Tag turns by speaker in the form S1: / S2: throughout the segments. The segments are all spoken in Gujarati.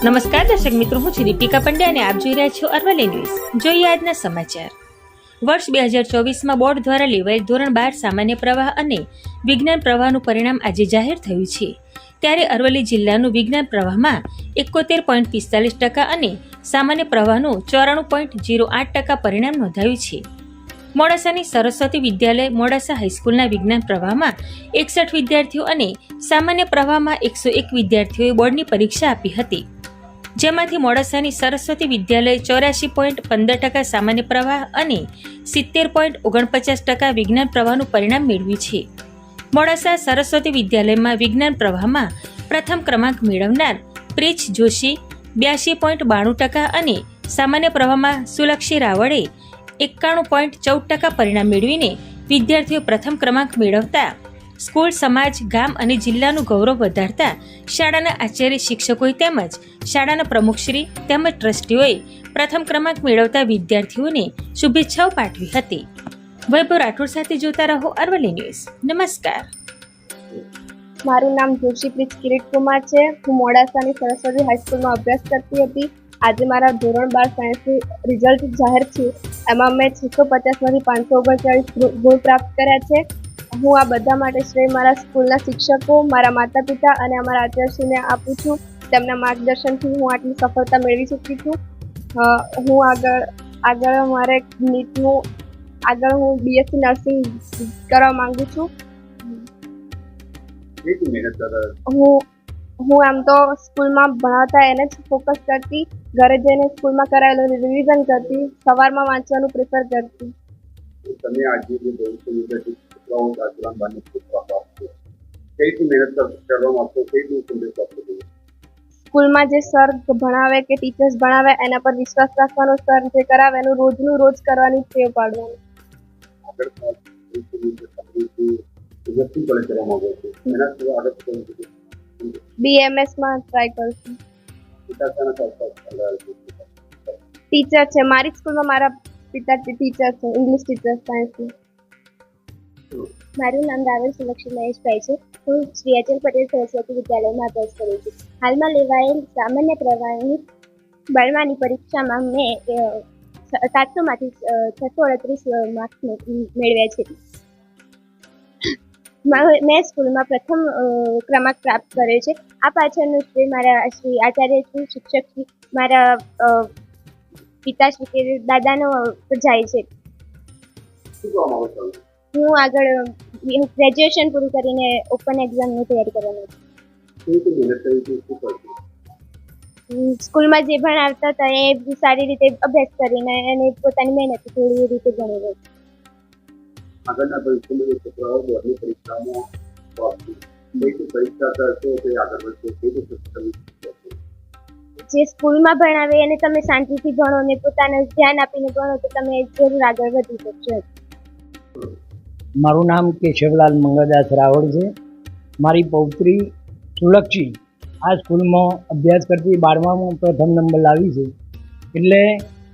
S1: નમસ્કાર દર્શક મિત્રો, હું છું દીપિકા પંડ્યા અને આપ જોઈ રહ્યા છો અરવલ્લી ન્યૂઝ. જોઈએ આજના સમાચાર. વર્ષ 2024માં બોર્ડ દ્વારા લેવાયેલ ધોરણ 12 સામાન્ય પ્રવાહ અને વિજ્ઞાન પ્રવાહનું પરિણામ આજે જાહેર થયું છે. ત્યારે અરવલ્લી જિલ્લાનું વિજ્ઞાન પ્રવાહમાં 71.45% અને સામાન્ય પ્રવાહનું 94.08% પરિણામ નોંધાયું છે. મોડાસાની સરસ્વતી વિદ્યાલય મોડાસા હાઈસ્કૂલના વિજ્ઞાન પ્રવાહમાં 61 વિદ્યાર્થીઓ અને સામાન્ય પ્રવાહમાં 101 વિદ્યાર્થીઓએ બોર્ડની પરીક્ષા આપી હતી. જેમાંથી મોડાસાની સરસ્વતી વિદ્યાલય 84.15% સામાન્ય પ્રવાહ અને 70.49% વિજ્ઞાન પ્રવાહનું પરિણામ મેળવ્યું છે. મોડાસા સરસ્વતી વિદ્યાલયમાં વિજ્ઞાન પ્રવાહમાં પ્રથમ ક્રમાંક મેળવનાર પ્રીચ જોશી 82.92% અને સામાન્ય પ્રવાહમાં સુલક્ષી રાવળે 91.14% પરિણામ મેળવીને વિદ્યાર્થીઓ પ્રથમ ક્રમાંક મેળવતા સ્કૂલ, સમાજ, ગામ અને જિલ્લાનું ગૌરવ વધારતા શાળાના આચાર્ય, શિક્ષકોએ તેમજ શાળાના પ્રમુખશ્રી તેમજ ટ્રસ્ટીઓએ પ્રથમ ક્રમાંક મેળવતા વિદ્યાર્થીઓને શુભેચ્છાઓ પાઠવી હતી. વૈભવ રાઠોડ સાથે જોતા રહો અરવલ્લી ન્યૂઝ. નમસ્કાર.
S2: મારું નામ જોશી પ્રીત કિરીટકુમાર છે. હું મોડાસાની સરસ્વતી હાઈસ્કૂલમાં અભ્યાસ કરતી હતી. આજે મારા ધોરણ 12 સાયન્સનું રિઝલ્ટ જાહેર થયું. એમાં મેં 650માંથી 539 ગુણ પ્રાપ્ત કર્યા છે. હું આ બધા માટે શ્રેય મારા સ્કૂલના શિક્ષકો, મારા માતા પિતા અને અમારા આચાર્યશ્રીને આપું છું. તેમના માર્ગદર્શનથી હું આટલી સફળતા મેળવી શકી છું. હું આગળ મારે નીટનું હું બીએસસી નર્સિંગ કરવા માંગુ છું. હું આમ તો સ્કૂલમાં ભણાવતા એને જ ફોકસ કરતી, ઘરે જઈને સ્કૂલમાં કરાયેલું રિવિઝન કરતી, સવારમાં વાંચવાનું પ્રિફર કરતી.
S3: તમે આજે જે ભવિષ્ય છોકરાઓ આચરણ બની કઈ મહેનત કરવામાં આપશો, કઈ સંદેશ આપશો?
S2: સ્કૂલમાં જે સર ભણાવે કે ટીચર્સ ભણાવે એના પર વિશ્વાસ રાખવાનો, સર જે કરાવે એનું રોજનું રોજ કરવાની ટેવ પાડવાની. BMS-માં ટ્રાય કરશું. ટીચર છે મારી સ્કૂલમાં, મારા પિતા ટીચર છે, ઇંગ્લિશ ટીચર સાયન્સની.
S4: મારું નામ રાવલ સુલક્ષી મહેશભાઈ છે. હું શ્રી અચલ પટેલ સરસ્વતી વિદ્યાલયમાં અભ્યાસ કરું છું. હાલમાં લેવાયેલ સામાન્ય પ્રવાહની 12માની પરીક્ષામાં મેં 700માંથી 638 માર્ક્સ મેળવ્યા છે. મેં સ્કૂલમાં પ્રથમ ક્રમાંક પ્રાપ્ત કર્યો છે. આ પાછળનું શ્રેય મારા શ્રી આચાર્ય શ્રી, શિક્ષક શ્રી, મારા પિતાશ્રી કે દાદાનો જાય છે. હું આગળ ગ્રેજ્યુએશન પૂરું કરીને ઓપન એક્ઝામની તૈયારી કરવાની છું. સ્કૂલમાં જે ભણાવતા હતા એ સારી રીતે અભ્યાસ કરીને અને પોતાની મહેનત થોડી રીતે ભણી રહી.
S3: આગળના ભવિષ્યમાં છોકરાઓ બોર્ડની પરીક્ષામાં પરીક્ષા કરશો તે આગળ વધશે.
S4: જે સ્કૂલમાં ભણાવે અને તમે શાંતિથી ભણો ને પોતાને ધ્યાન આપીને ભણો તો તમે જરૂર આગળ વધી શકશો.
S5: મારું નામ કેશવલાલ મંગળદાસ રાવળ છે. મારી પૌત્રી સુલક્ષી આ સ્કૂલમાં અભ્યાસ કરતી 12મામાં પ્રથમ નંબર લાવી છે. એટલે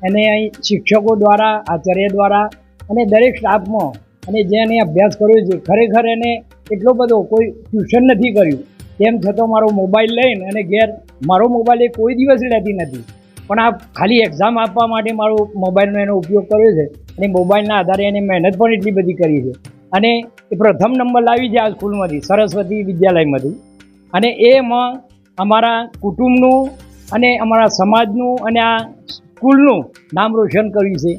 S5: એને અહીં શિક્ષકો દ્વારા, આચાર્ય દ્વારા અને દરેક સ્ટાફમાં અને જેને અભ્યાસ કર્યો છે, ખરેખર એને એટલો બધો કોઈ ટ્યુશન નથી કર્યું, તેમ છતાં મારો મોબાઈલ લઈને અને ઘેર મારો મોબાઈલ એ કોઈ દિવસ લેતી નથી, પણ આ ખાલી એક્ઝામ આપવા માટે મારો મોબાઈલનો એનો ઉપયોગ કર્યો છે. અને મોબાઈલના આધારે એને મહેનત પણ એટલી બધી કરી છે અને એ પ્રથમ નંબર લાવી છે આ સ્કૂલમાંથી, સરસ્વતી વિદ્યાલયમાંથી. અને એમાં અમારા કુટુંબનું અને અમારા સમાજનું અને આ સ્કૂલનું નામ રોશન કર્યું છે.